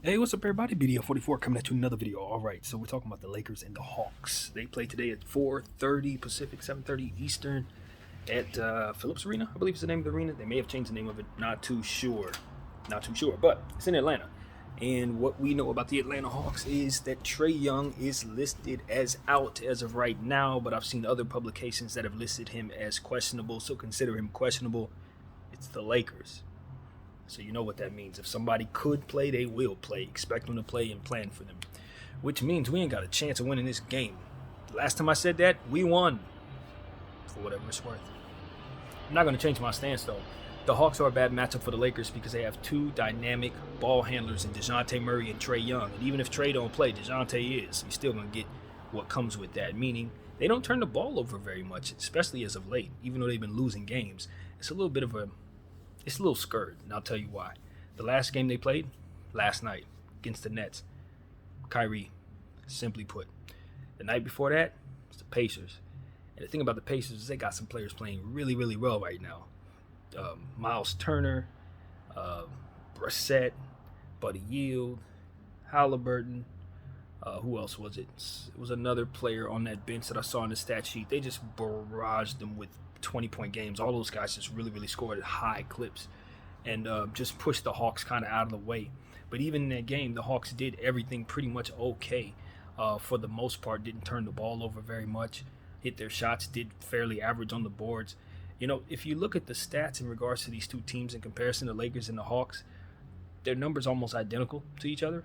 Hey, what's up, everybody? BDO44 coming at you another video. All right, so we're talking about the Lakers and the Hawks. They play today at 4:30 Pacific, 7:30 Eastern at Phillips Arena, I believe is the name of the arena. They may have changed the name of it. Not too sure. But it's in Atlanta. And what we know about the Atlanta Hawks is that Trae Young is listed as out as of right now, but I've seen other publications that have listed him as questionable. So consider him questionable. It's the Lakers. So you know what that means. If somebody could play, they will play. Expect them to play and plan for them. Which means we ain't got a chance of winning this game. Last time I said that, we won. For whatever it's worth. I'm not going to change my stance, though. The Hawks are a bad matchup for the Lakers because they have two dynamic ball handlers in DeJounte Murray and Trae Young. And even if Trae don't play, DeJounte is. You're still going to get what comes with that. Meaning, they don't turn the ball over very much, especially as of late. Even though they've been losing games. It's a little scurred, and I'll tell you why. The last game they played, last night, against the Nets, Kyrie, simply put. The night before that, it's the Pacers. And the thing about the Pacers is they got some players playing really, really well right now. Miles Turner, Brissett, Buddy Yield, Halliburton. Who else was it? It was another player on that bench that I saw in the stat sheet. They just barraged them with 20-point games. All those guys just really, really scored at high clips and just pushed the Hawks kind of out of the way. But even in that game, the Hawks did everything pretty much okay for the most part. Didn't turn the ball over very much. Hit their shots, did fairly average on the boards. You know, if you look at the stats in regards to these two teams in comparison, the Lakers and the Hawks, their numbers almost identical to each other.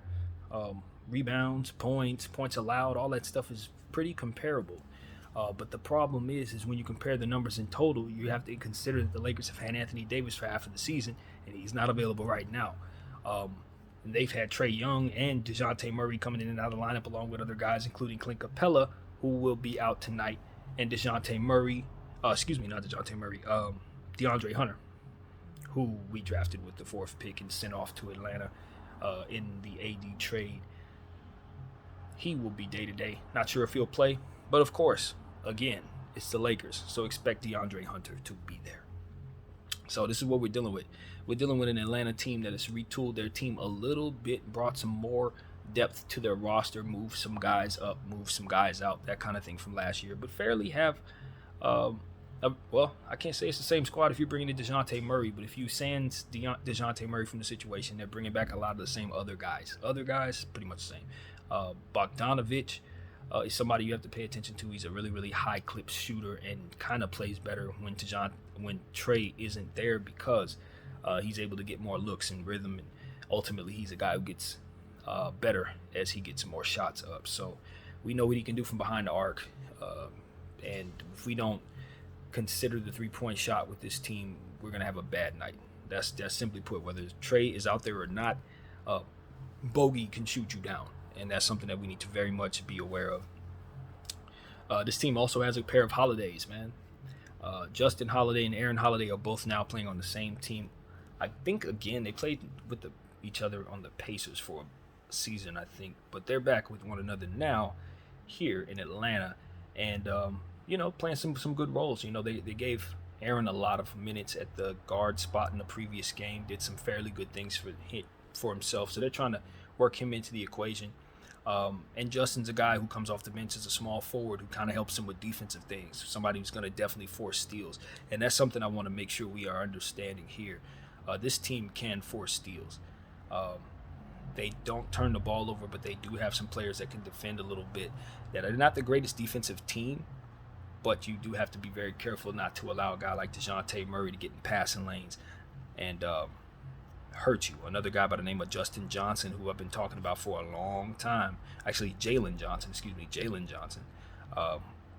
Rebounds, points allowed, all that stuff is pretty comparable. But the problem is when you compare the numbers in total, you have to consider that the Lakers have had Anthony Davis for half of the season, and he's not available right now. And they've had Trae Young and DeJounte Murray coming in and out of the lineup along with other guys, including Clint Capella, who will be out tonight, and DeJounte Murray, not DeJounte Murray, DeAndre Hunter, who we drafted with the 4th pick and sent off to Atlanta in the AD trade. He will be day-to-day. Not sure if he'll play, but of course, again, it's the Lakers, so expect DeAndre Hunter to be there. So this is what we're dealing with. We're dealing with an Atlanta team that has retooled their team a little bit, brought some more depth to their roster, moved some guys up, moved some guys out, that kind of thing from last year, but fairly have, I can't say it's the same squad if you're bringing in DeJounte Murray, but if you sans DeJounte Murray from the situation, they're bringing back a lot of the same other guys. Other guys, pretty much the same. Bogdanovich is somebody you have to pay attention to. He's a really, really high clip shooter and kind of plays better when Trae isn't there because he's able to get more looks and rhythm, and ultimately he's a guy who gets better as he gets more shots up. So we know what he can do from behind the arc, and if we don't consider the 3-point shot with this team, we're gonna have a bad night. That's simply put. Whether Trae is out there or not, Bogey can shoot you down. And that's something that we need to very much be aware of. This team also has a pair of Holidays, man. Justin Holiday and Aaron Holiday are both now playing on the same team. I think, again, they played with each other on the Pacers for a season, I think. But they're back with one another now here in Atlanta. And, playing some good roles. They gave Aaron a lot of minutes at the guard spot in the previous game. Did some fairly good things for himself. So they're trying to work him into the equation. And Justin's a guy who comes off the bench as a small forward who kind of helps him with defensive things. Somebody who's going to definitely force steals. And that's something I want to make sure we are understanding here. This team can force steals. They don't turn the ball over, but they do have some players that can defend a little bit, that are not the greatest defensive team, but you do have to be very careful not to allow a guy like DeJounte Murray to get in passing lanes and hurt you. Another guy by the name of Justin Johnson, who I've been talking about for a long time. Actually, Jalen Johnson,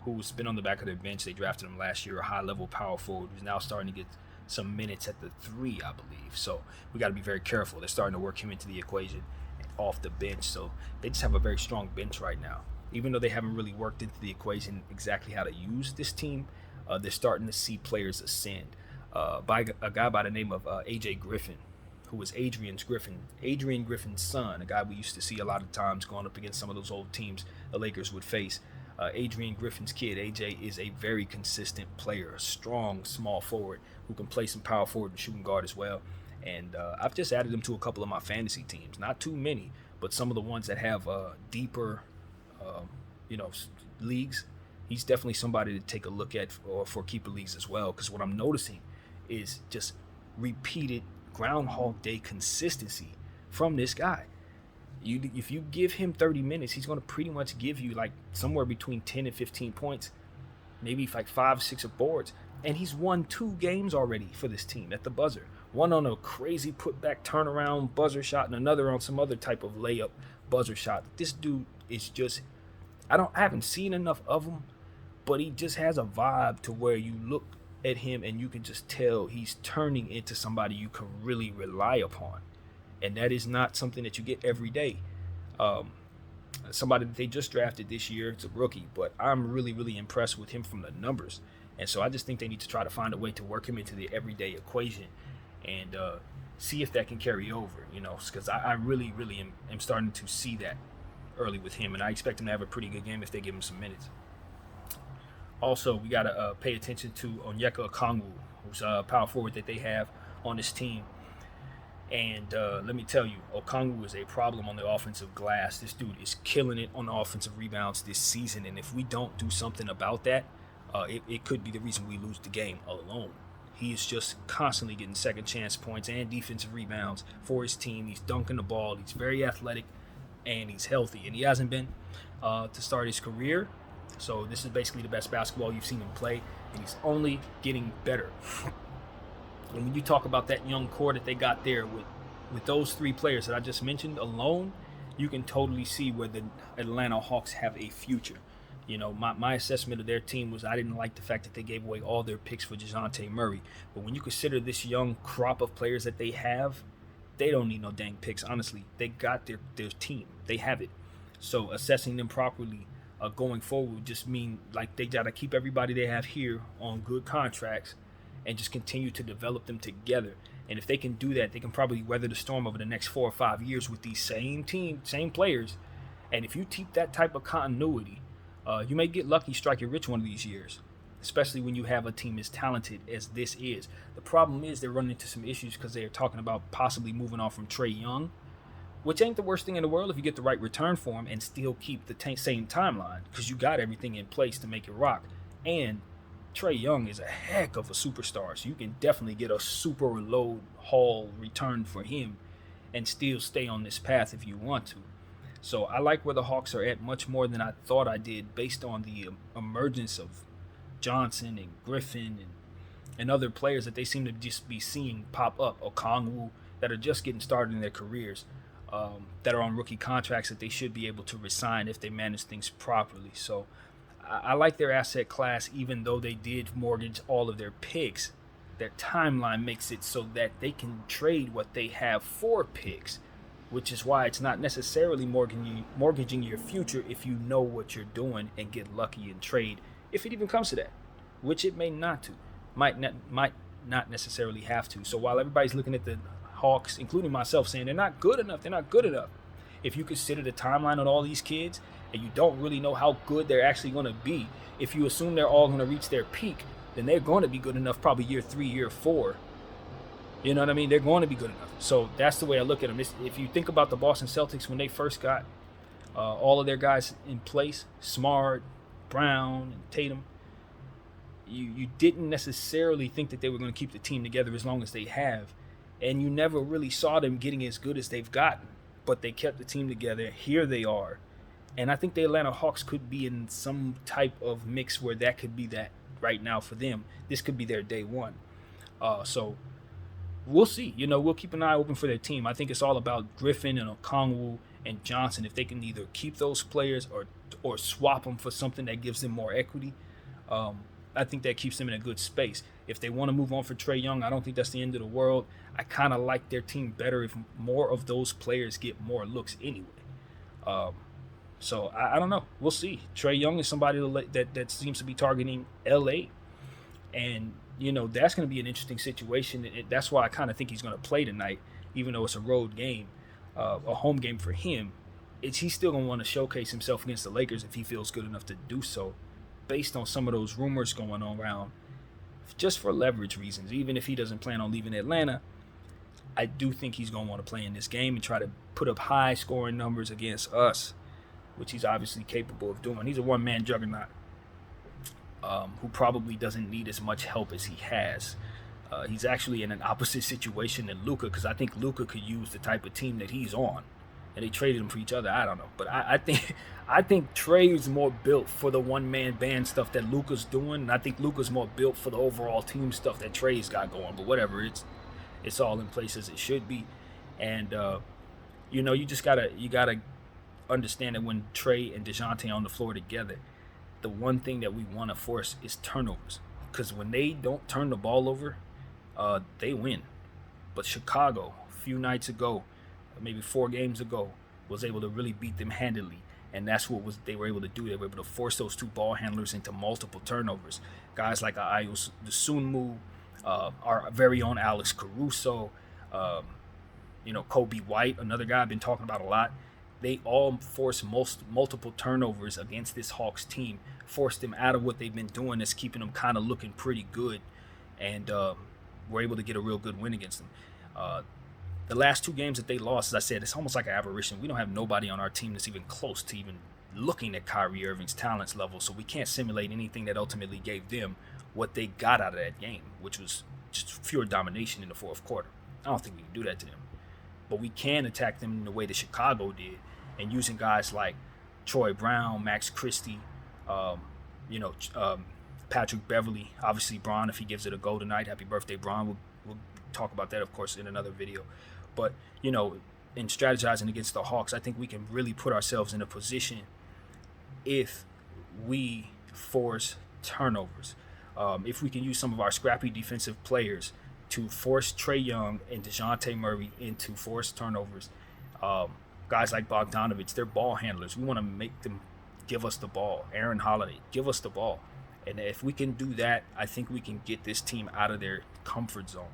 who's been on the back of their bench. They drafted him last year, a high-level power forward who's now starting to get some minutes at the 3, I believe. So we got to be very careful. They're starting to work him into the equation off the bench. So they just have a very strong bench right now. Even though they haven't really worked into the equation exactly how to use this team, they're starting to see players ascend. By a guy by the name of A.J. Griffin, who was Adrian Griffin's son, a guy we used to see a lot of times going up against some of those old teams the Lakers would face. Adrian Griffin's kid, AJ, is a very consistent player, a strong, small forward who can play some power forward and shooting guard as well. And I've just added him to a couple of my fantasy teams. Not too many, but some of the ones that have deeper, um, you know, leagues. He's definitely somebody to take a look at for keeper leagues as well. Because what I'm noticing is just repeated Groundhog Day consistency from this guy. If you give him 30 minutes, he's going to pretty much give you like somewhere between 10 and 15 points, maybe like 5 or 6 boards. And he's won 2 games already for this team at the buzzer. One on a crazy putback turnaround buzzer shot, and another on some other type of layup buzzer shot. This dude is just, I haven't seen enough of him, but he just has a vibe to where you look at him and you can just tell he's turning into somebody you can really rely upon. And that is not something that you get every day. Somebody that they just drafted this year, it's a rookie, but I'm really, really impressed with him from the numbers. And so I just think they need to try to find a way to work him into the everyday equation and see if that can carry over, because I really, really am starting to see that early with him. And I expect him to have a pretty good game if they give him some minutes. Also, we got to pay attention to Onyeka Okongwu, who's a power forward that they have on this team. And let me tell you, Okongwu is a problem on the offensive glass. This dude is killing it on the offensive rebounds this season. And if we don't do something about that, it could be the reason we lose the game alone. He is just constantly getting second chance points and defensive rebounds for his team. He's dunking the ball. He's very athletic, and he's healthy. And he hasn't been to start his career. So this is basically the best basketball you've seen him play. And he's only getting better. And when you talk about that young core that they got there with those 3 players that I just mentioned alone, you can totally see where the Atlanta Hawks have a future. My assessment of their team was I didn't like the fact that they gave away all their picks for DeJounte Murray. But when you consider this young crop of players that they have, they don't need no dang picks, honestly. They got their team. They have it. So assessing them properly going forward would just mean like they got to keep everybody they have here on good contracts and just continue to develop them together. And if they can do that, they can probably weather the storm over the next 4 or 5 years with these same players. And if you keep that type of continuity, you may get lucky, strike it rich one of these years, especially when you have a team as talented as this is. The problem is they're running into some issues because they're talking about possibly moving on from Trae Young, which ain't the worst thing in the world if you get the right return for him and still keep the same timeline, because you got everything in place to make it rock. And Trae Young is a heck of a superstar, so you can definitely get a super low haul return for him and still stay on this path if you want to. So I like where the Hawks are at much more than I thought I did based on the emergence of Johnson and Griffin and other players that they seem to just be seeing pop up. Okongwu, that are just getting started in their careers, that are on rookie contracts that they should be able to resign if they manage things properly. So I like their asset class, even though they did mortgage all of their picks. Their timeline makes it so that they can trade what they have for picks, which is why it's not necessarily mortgaging your future if you know what you're doing and get lucky in trade, if it even comes to that, which it may not to, might not necessarily have to. So while everybody's looking at the Hawks, including myself, saying they're not good enough, if you consider the timeline on all these kids and you don't really know how good they're actually going to be, if you assume they're all going to reach their peak, then they're going to be good enough probably year 3, year 4. You know what I mean? They're going to be good enough. So that's the way I look at them. If you think about the Boston Celtics when they first got all of their guys in place, Smart, Brown, and Tatum, you didn't necessarily think that they were going to keep the team together as long as they have. And you never really saw them getting as good as they've gotten. But they kept the team together. Here they are. And I think the Atlanta Hawks could be in some type of mix where that could be that right now for them. This could be their day one. So we'll see. We'll keep an eye open for their team. I think it's all about Griffin and Okongwu and Johnson. If they can either keep those players or swap them for something that gives them more equity, I think that keeps them in a good space. If they want to move on for Trae Young, I don't think that's the end of the world. I kind of like their team better if more of those players get more looks anyway. So I don't know. We'll see. Trae Young is somebody that seems to be targeting LA. And, that's going to be an interesting situation. That's why I kind of think he's going to play tonight, even though it's a road game, a home game for him. He's still going to want to showcase himself against the Lakers if he feels good enough to do so, based on some of those rumors going on around, just for leverage reasons. Even if he doesn't plan on leaving Atlanta, I do think he's going to want to play in this game and try to put up high scoring numbers against us, which he's obviously capable of doing. He's a one-man juggernaut who probably doesn't need as much help as he has. He's actually in an opposite situation than Luka, because I think Luka could use the type of team that he's on, and they traded him for each other. I don't know, but I think Trey's more built for the one-man band stuff that Luka's doing, and I think Luka's more built for the overall team stuff that Trey's got going. But whatever, it's all in place as it should be, and you just gotta understand that when Trey and DeJounte on the floor together, the one thing that we want to force is turnovers, because when they don't turn the ball over, they win. But Chicago, a few nights ago, maybe 4 games ago, was able to really beat them handily, and that's what they were able to do. They were able to force those 2 ball handlers into multiple turnovers. Guys like Ayo Dosunmu, our very own Alex Caruso, Kobe White, another guy I've been talking about a lot. They all force multiple turnovers against this Hawks team, forced them out of what they've been doing that's keeping them kind of looking pretty good, and we're able to get a real good win against them. The last 2 games that they lost, as I said, it's almost like an aberration. We don't have nobody on our team that's even close to even looking at Kyrie Irving's talents level, so we can't simulate anything that ultimately gave them what they got out of that game, which was just pure domination in the fourth quarter. I don't think we can do that to them. But we can attack them in the way that Chicago did, and using guys like Troy Brown, Max Christie, Patrick Beverly, obviously Bron, if he gives it a go tonight. Happy birthday, Bron. We'll talk about that, of course, in another video. But, in strategizing against the Hawks, I think we can really put ourselves in a position if we force turnovers. If we can use some of our scrappy defensive players to force Trae Young and DeJounte Murray into forced turnovers. Guys like Bogdanovich, they're ball handlers. We want to make them give us the ball. Aaron Holiday, give us the ball. And if we can do that, I think we can get this team out of their comfort zone.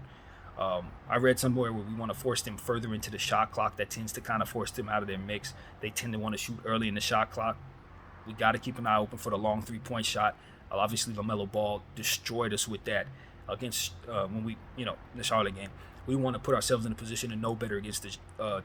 I read somewhere where we want to force them further into the shot clock. That tends to kind of force them out of their mix. They tend to want to shoot early in the shot clock. We got to keep an eye open for the long 3-point shot. Obviously, LaMelo Ball destroyed us with that against in the Charlotte game. We want to put ourselves in a position to know better against the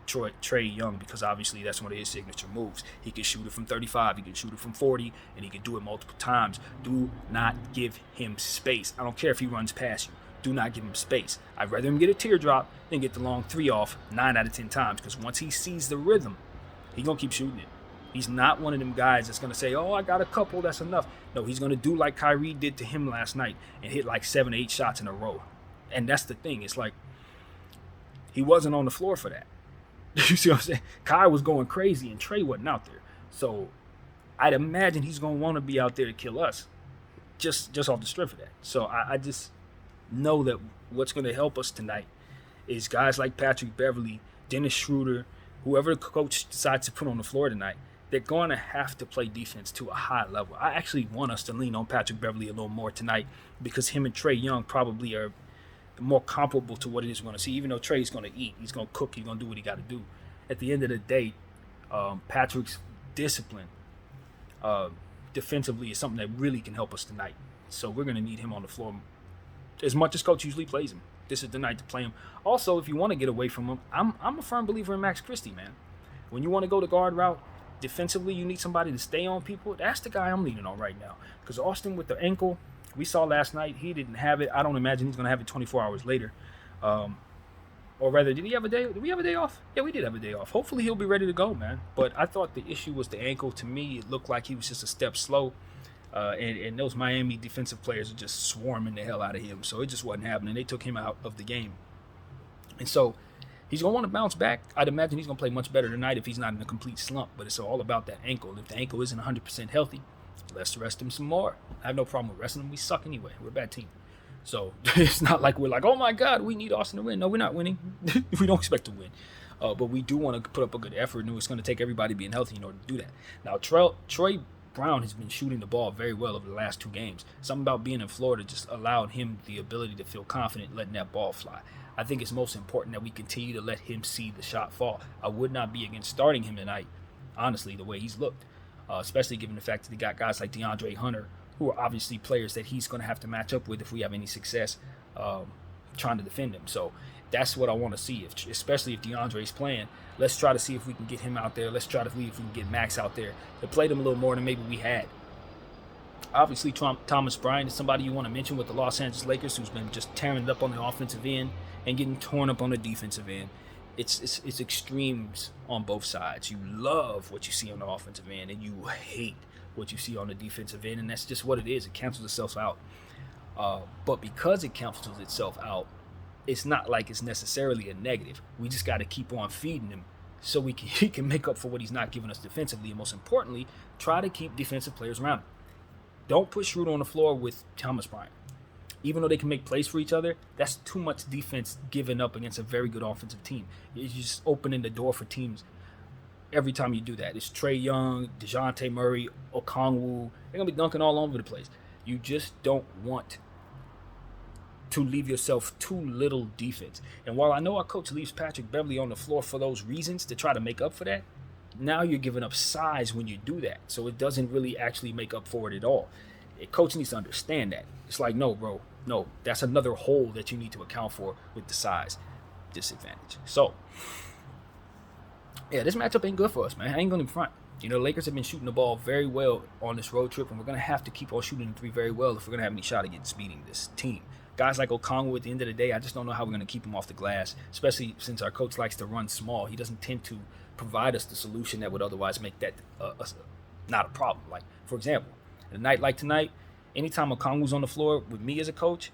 Trae Young, because obviously that's one of his signature moves. He can shoot it from 35, he can shoot it from 40, and he can do it multiple times. Do not give him space. I don't care if he runs past you. Do not give him space. I'd rather him get a teardrop than get the long 3 off 9 out of 10 times, because once he sees the rhythm, he's going to keep shooting it. He's not one of them guys that's going to say, I got a couple, that's enough. No, he's going to do like Kyrie did to him last night and hit like 7 or 8 shots in a row. And that's the thing. It's like, he wasn't on the floor for that. You see what I'm saying? Kai was going crazy and Trey wasn't out there. So I'd imagine he's going to want to be out there to kill us just off the strength of that. So I just know that what's going to help us tonight is guys like Patrick Beverly, Dennis Schroeder, whoever the coach decides to put on the floor tonight. They're going to have to play defense to a high level. I actually want us to lean on Patrick Beverly a little more tonight, because him and Trae Young probably are more comparable to what it is we're going to see. Even though Trey's going to eat, he's going to cook, he's going to do what he got to do. At the end of the day, Patrick's discipline defensively is something that really can help us tonight. So we're going to need him on the floor as much as coach usually plays him. This is the night to play him. Also, if you want to get away from him, I'm a firm believer in Max Christie, man. When you want to go the guard route, defensively, you need somebody to stay on people. That's the guy I'm leaning on right now. Because Austin with the ankle, we saw last night, he didn't have it. I don't imagine he's going to have it 24 hours later. Or rather, did he have a day? Did we have a day off? Yeah, we did have a day off. Hopefully he'll be ready to go, man. But I thought the issue was the ankle. To me, it looked like he was just a step slow. And those Miami defensive players are just swarming the hell out of him. So it just wasn't happening. They took him out of the game. And so he's going to want to bounce back. I'd imagine he's going to play much better tonight if he's not in a complete slump. But it's all about that ankle. If the ankle isn't 100% healthy, let's rest him some more. I have no problem with resting him. We suck anyway. We're a bad team. So it's not like we're like, oh my God, we need Austin to win. No, we're not winning. We don't expect to win. But we do want to put up a good effort, and it's going to take everybody being healthy in order to do that. Now, Troy Brown has been shooting the ball very well over the last 2 games. Something about being in Florida just allowed him the ability to feel confident letting that ball fly. I think it's most important that we continue to let him see the shot fall. I would not be against starting him tonight, honestly, the way he's looked, especially given the fact that he got guys like DeAndre Hunter, who are obviously players that he's going to have to match up with if we have any success trying to defend him. So That's what I want to see, especially if DeAndre's playing. Let's try to see if we can get him out there. Let's try to see if we can get Max out there to play them a little more than maybe we had. Obviously, Thomas Bryant is somebody you want to mention with the Los Angeles Lakers, who's been just tearing it up on the offensive end and getting torn up on the defensive end. It's extremes on both sides. You love what you see on the offensive end, and you hate what you see on the defensive end, and that's just what it is. It cancels itself out. But because it cancels itself out, it's not like it's necessarily a negative. We just got to keep on feeding him so he can make up for what he's not giving us defensively, and most importantly, try to keep defensive players around him. Don't put Schroeder on the floor with Thomas Bryant. Even though they can make plays for each other, that's too much defense given up against a very good offensive team. It's just opening the door for teams every time you do that. It's Trae Young, DeJounte Murray, Okongwu. They're going to be dunking all over the place. You just don't want to leave yourself too little defense. And while I know our coach leaves Patrick Beverley on the floor for those reasons to try to make up for that, now you're giving up size when you do that. So it doesn't really actually make up for it at all. A coach needs to understand that. It's like, no, bro, no, that's another hole that you need to account for with the size disadvantage. So, yeah, this matchup ain't good for us, man. I ain't going to be front. You know, the Lakers have been shooting the ball very well on this road trip, and we're going to have to keep on shooting the three very well if we're going to have any shot against beating this team. Guys like Okongwu, at the end of the day, I just don't know how we're going to keep him off the glass, especially since our coach likes to run small. He doesn't tend to provide us the solution that would otherwise make that not a problem. Like, for example, a night like tonight, anytime Okongwu's on the floor with me as a coach,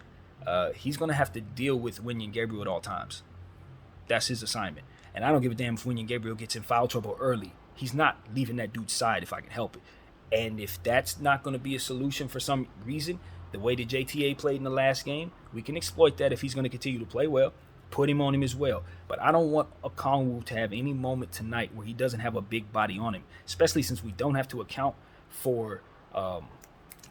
he's going to have to deal with Wenyen Gabriel at all times. That's his assignment. And I don't give a damn if Wenyen Gabriel gets in foul trouble early. He's not leaving that dude's side if I can help it. And if that's not going to be a solution for some reason, the way that JTA played in the last game, we can exploit that if he's going to continue to play well. Put him on him as well. But I don't want Okongwu to have any moment tonight where he doesn't have a big body on him, especially since we don't have to account for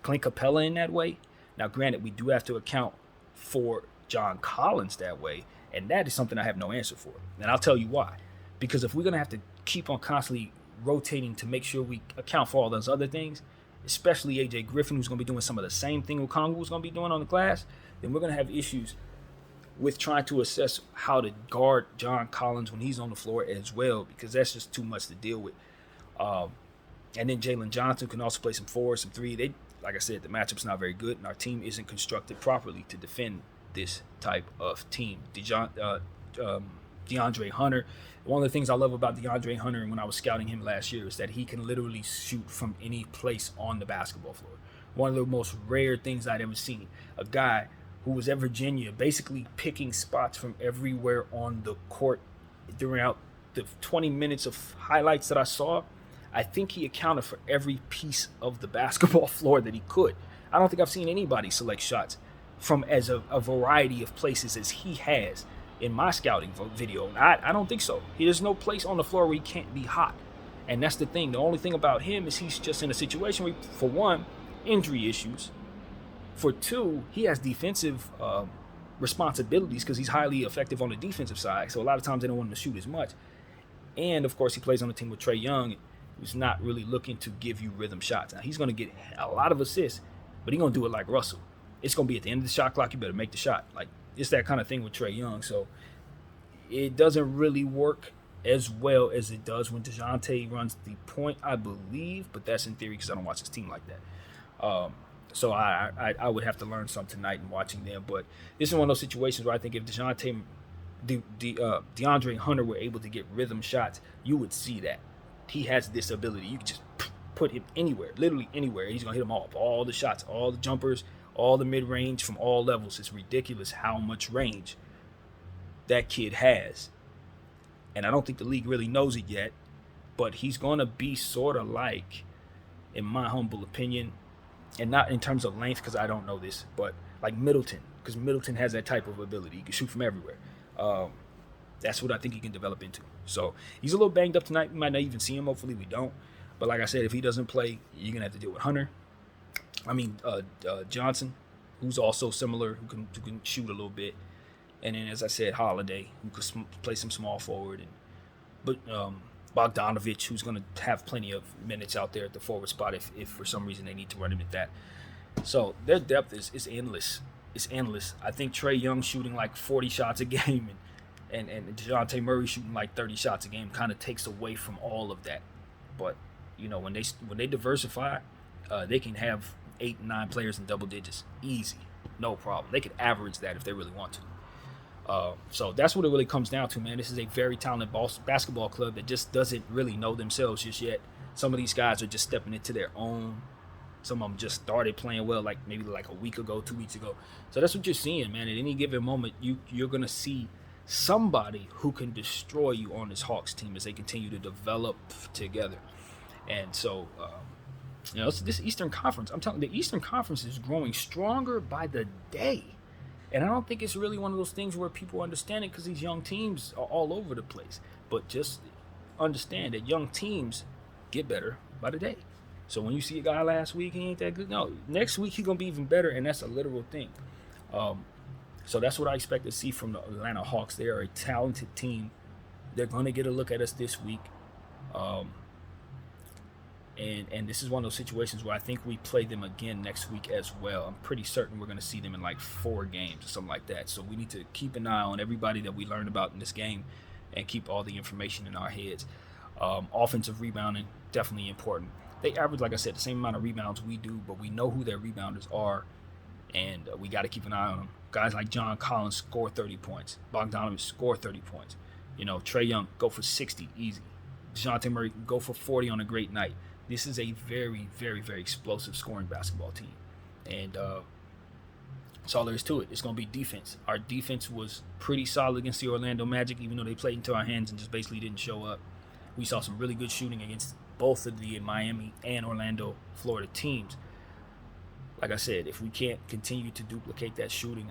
Clint Capella in that way. Now, granted, we do have to account for John Collins that way, and that is something I have no answer for. And I'll tell you why. Because if we're going to have to keep on constantly rotating to make sure we account for all those other things, especially A.J. Griffin, who's going to be doing some of the same thing Okongwu is going to be doing on the glass, then we're going to have issues with trying to assess how to guard John Collins when he's on the floor as well, because that's just too much to deal with. And then Jalen Johnson can also play some 4, some 3. Like I said, the matchup's not very good, and our team isn't constructed properly to defend this type of team. DeAndre Hunter, one of the things I love about DeAndre Hunter and when I was scouting him last year is that he can literally shoot from any place on the basketball floor. One of the most rare things I'd ever seen. A guy who was at Virginia basically picking spots from everywhere on the court throughout the 20 minutes of highlights that I saw. I think he accounted for every piece of the basketball floor that he could. I don't think I've seen anybody select shots from as a variety of places as he has in my scouting video. I don't think so. There's no place on the floor where he can't be hot. And that's the thing. The only thing about him is he's just in a situation where, for one, injury issues. For two, he has defensive responsibilities because he's highly effective on the defensive side. So a lot of times they don't want him to shoot as much. And, of course, he plays on the team with Trae Young, who's not really looking to give you rhythm shots. Now, he's going to get a lot of assists, but he's going to do it like Russell. It's going to be at the end of the shot clock, you better make the shot. Like, it's that kind of thing with Trae Young. So it doesn't really work as well as it does when DeJounte runs the point, I believe, but that's in theory because I don't watch his team like that. So I would have to learn some tonight in watching them. But this is one of those situations where I think if DeAndre Hunter were able to get rhythm shots, you would see that. He has this ability. You can just put him anywhere, literally anywhere. He's going to hit them all the shots, all the jumpers, all the mid-range from all levels. It's ridiculous how much range that kid has. And I don't think the league really knows it yet, but he's going to be sort of like, in my humble opinion, and not in terms of length because I don't know this, but like Middleton, because Middleton has that type of ability. He can shoot from everywhere. That's what I think he can develop into. So he's a little banged up tonight. We might not even see him. Hopefully we don't. But like I said, if he doesn't play, you're going to have to deal with Hunter. Johnson, who's also similar, who can shoot a little bit. And then, as I said, Holiday, who could play some small forward. But Bogdanovich, who's going to have plenty of minutes out there at the forward spot if for some reason they need to run him at that. So their depth is endless. It's endless. I think Trae Young shooting like 40 shots a game, and and DeJounte Murray shooting like 30 shots a game kind of takes away from all of that. But when they diversify, they can have 8, 9 players in double digits easy, no problem. They could average that if they really want to. So that's what it really comes down to, man. This is a very talented basketball club that just doesn't really know themselves just yet. Some of these guys are just stepping into their own. Some of them just started playing well, like maybe like a week ago, 2 weeks ago. So that's what you're seeing, man. At any given moment, you're gonna see somebody who can destroy you on this Hawks team as they continue to develop together. And so, this Eastern Conference, I'm telling you, the Eastern Conference is growing stronger by the day. And I don't think it's really one of those things where people understand it because these young teams are all over the place. But just understand that young teams get better by the day. So when you see a guy last week, he ain't that good. No, next week he's going to be even better, and that's a literal thing. So that's what I expect to see from the Atlanta Hawks. They are a talented team. They're going to get a look at us this week. And this is one of those situations where I think we play them again next week as well. I'm pretty certain we're going to see them in like 4 games or something like that. So we need to keep an eye on everybody that we learned about in this game and keep all the information in our heads. Offensive rebounding, definitely important. They average, like I said, the same amount of rebounds we do, but we know who their rebounders are, and we got to keep an eye on them. Guys like John Collins score 30 points. Bogdanovich score 30 points. Trae Young, go for 60, easy. DeJounte Murray, go for 40 on a great night. This is a very, very, very explosive scoring basketball team. And that's all there is to it. It's going to be defense. Our defense was pretty solid against the Orlando Magic, even though they played into our hands and just basically didn't show up. We saw some really good shooting against both of the Miami and Orlando, Florida teams. Like I said, if we can't continue to duplicate that shooting,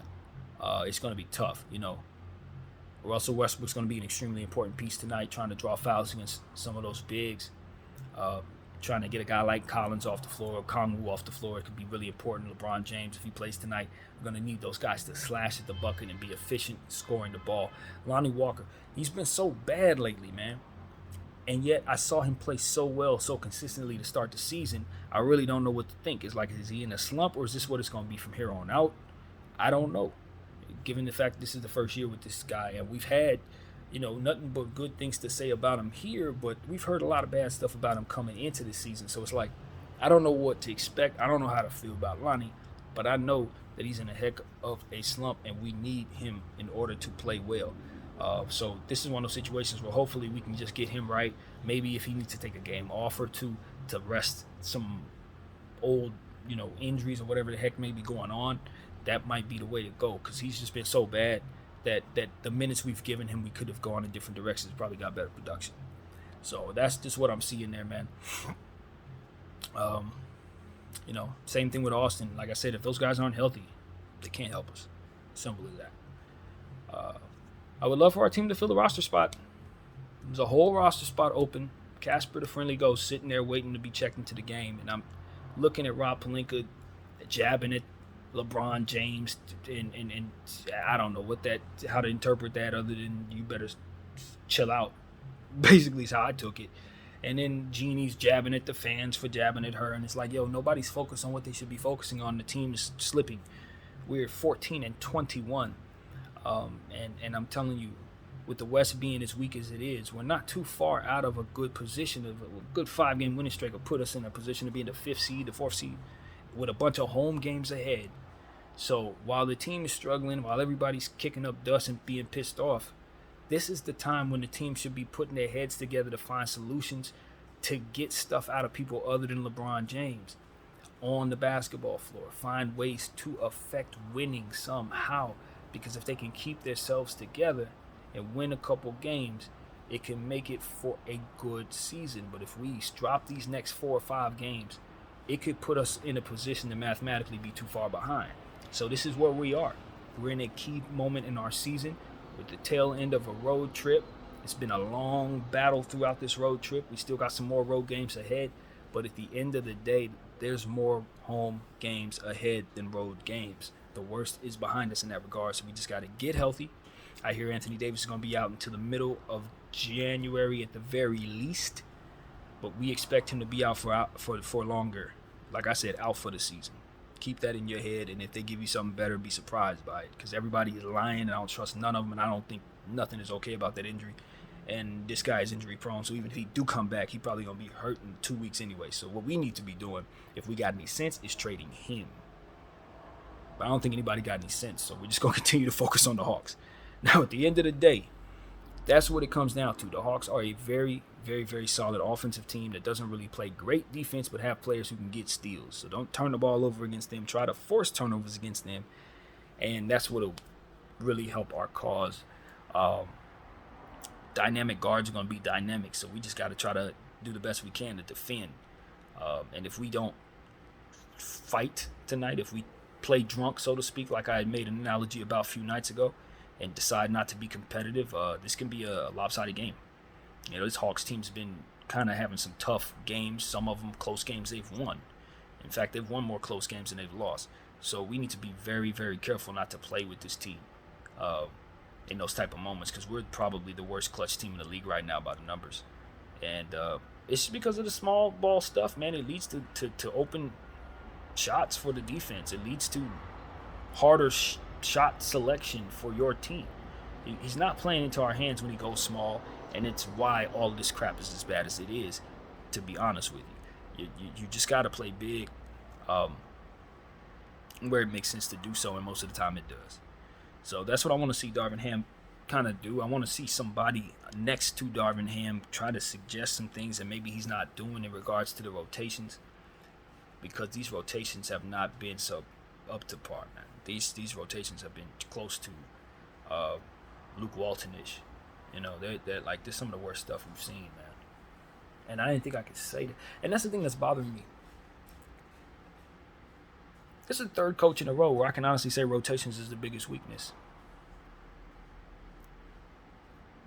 it's going to be tough. Russell Westbrook's going to be an extremely important piece tonight, trying to draw fouls against some of those bigs. Trying to get a guy like Collins off the floor or Kongwu off the floor. It could be really important. LeBron James, if he plays tonight, we're going to need those guys to slash at the bucket and be efficient scoring the ball. Lonnie Walker, he's been so bad lately, man. And yet I saw him play so well, so consistently to start the season. I really don't know what to think. It's like, is he in a slump or is this what it's going to be from here on out? I don't know. Given the fact this is the first year with this guy, and we've had, nothing but good things to say about him here, but we've heard a lot of bad stuff about him coming into this season. So it's like, I don't know what to expect. I don't know how to feel about Lonnie, but I know that he's in a heck of a slump, and we need him in order to play well. So this is one of those situations where hopefully we can just get him right. Maybe if he needs to take a game off or two to rest some old, injuries or whatever the heck may be going on, that might be the way to go, because he's just been so bad that the minutes we've given him, we could have gone in different directions, probably got better production. So that's just what I'm seeing there, man. Same thing with Austin. Like I said, if those guys aren't healthy, they can't help us. Simple as that. I would love for our team to fill the roster spot. There's a whole roster spot open. Casper the Friendly Ghost sitting there waiting to be checked into the game. And I'm looking at Rob Pelinka jabbing at LeBron James, and I don't know how to interpret that other than you better chill out. Basically is how I took it. And then Jeannie's jabbing at the fans for jabbing at her. And it's like, nobody's focused on what they should be focusing on. The team is slipping. We're 14-21. And I'm telling you, with the West being as weak as it is, we're not too far out of a good position. Of a good 5-game winning streak will put us in a position to be in the 5th seed, the 4th seed, with a bunch of home games ahead. So while the team is struggling, while everybody's kicking up dust and being pissed off, this is the time when the team should be putting their heads together to find solutions to get stuff out of people other than LeBron James on the basketball floor. Find ways to affect winning somehow, because if they can keep themselves together and win a couple games, it can make it for a good season. But if we drop these next 4 or 5 games, it could put us in a position to mathematically be too far behind. So this is where we are. We're in a key moment in our season with the tail end of a road trip. It's been a long battle throughout this road trip. We still got some more road games ahead, but at the end of the day, there's more home games ahead than road games. The worst is behind us in that regard, so we just got to get healthy. I hear Anthony Davis is going to be out until the middle of January at the very least, but we expect him to be out for longer. Like I said, out for the season. Keep that in your head, and if they give you something better, be surprised by it, because everybody is lying, and I don't trust none of them, and I don't think Nothing is okay about that injury. And this guy is injury prone, so even if he do come back, he probably going to be hurt in 2 weeks anyway. So what we need to be doing, if we got any sense, is trading him. But I don't think anybody got any sense, so we're just going to continue to focus on the Hawks. Now, at the end of the day, that's what it comes down to. The Hawks are a very, very, very solid offensive team that doesn't really play great defense, but have players who can get steals. So don't turn the ball over against them. Try to force turnovers against them. And that's what will really help our cause. Dynamic guards are going to be dynamic, so we just got to try to do the best we can to defend. And if we don't fight tonight, if we play drunk, so to speak, like I had made an analogy about a few nights ago, and decide not to be competitive, this can be a lopsided game. You know, this Hawks team's been kind of having some tough games. Some of them close games they've won. In fact, they've won more close games than they've lost. So we need to be very, very careful not to play with this team in those type of moments, because we're probably the worst clutch team in the league right now by the numbers. And it's just because of the small ball stuff, man. It leads to open shots for the defense. It leads to harder shot selection for your team. He's not playing into our hands when he goes small, and it's why all of this crap is as bad as it is, to be honest with you. You just got to play big where it makes sense to do so, and most of the time it does. So that's what I want to see Darvin Ham kind of do. I want to see somebody next to Darvin Ham try to suggest some things that maybe he's not doing in regards to the rotations, because these rotations have not been so up to par, man. These rotations have been close to Luke Walton-ish. You know, they're like, this is some of the worst stuff we've seen, man. And I didn't think I could say that. And that's the thing that's bothering me. This is the third coach in a row where I can honestly say rotations is the biggest weakness.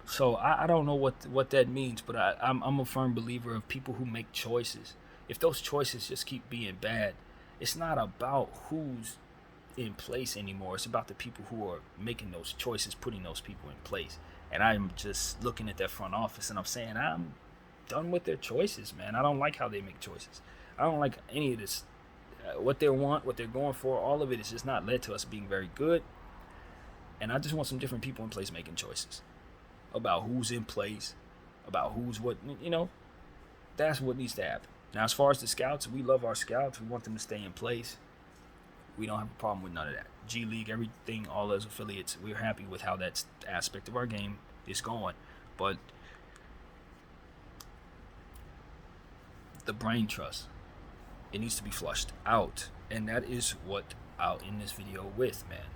So I don't know what that means, but I'm a firm believer of people who make choices. If those choices just keep being bad, it's not about who's in place anymore. It's about the people who are making those choices, putting those people in place. And I'm just looking at that front office and I'm saying, I'm done with their choices, man. I don't like how they make choices. I don't like any of this. What they want, what they're going for, all of it is just not led to us being very good. And I just want some different people in place making choices about who's in place, about who's what, you know. That's what needs to happen. Now, as far as the scouts, we love our scouts. We want them to stay in place. We don't have a problem with none of that. G League, everything, all those affiliates, we're happy with how that aspect of our game is going. But the brain trust, it needs to be flushed out. And that is what I'll end this video with, man.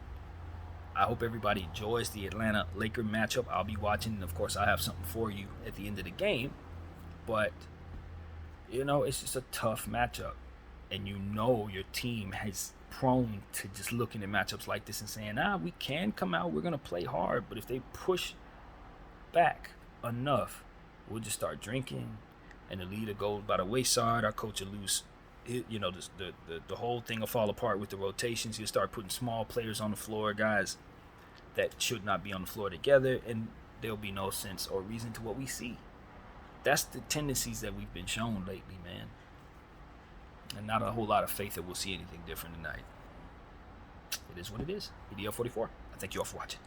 I hope everybody enjoys the Atlanta Laker matchup. I'll be watching, and of course, I have something for you at the end of the game. But, you know, it's just a tough matchup. And you know your team has prone to just looking at matchups like this and saying, we can come out, we're going to play hard. But if they push back enough, we'll just start drinking, and the lead will go by the wayside. Our coach will lose. You know, the whole thing will fall apart with the rotations. You'll start putting small players on the floor, guys that should not be on the floor together, and there'll be no sense or reason to what we see. That's the tendencies that we've been shown lately, man. And not a whole lot of faith that we'll see anything different tonight. It is what it is. EDL44. I thank you all for watching.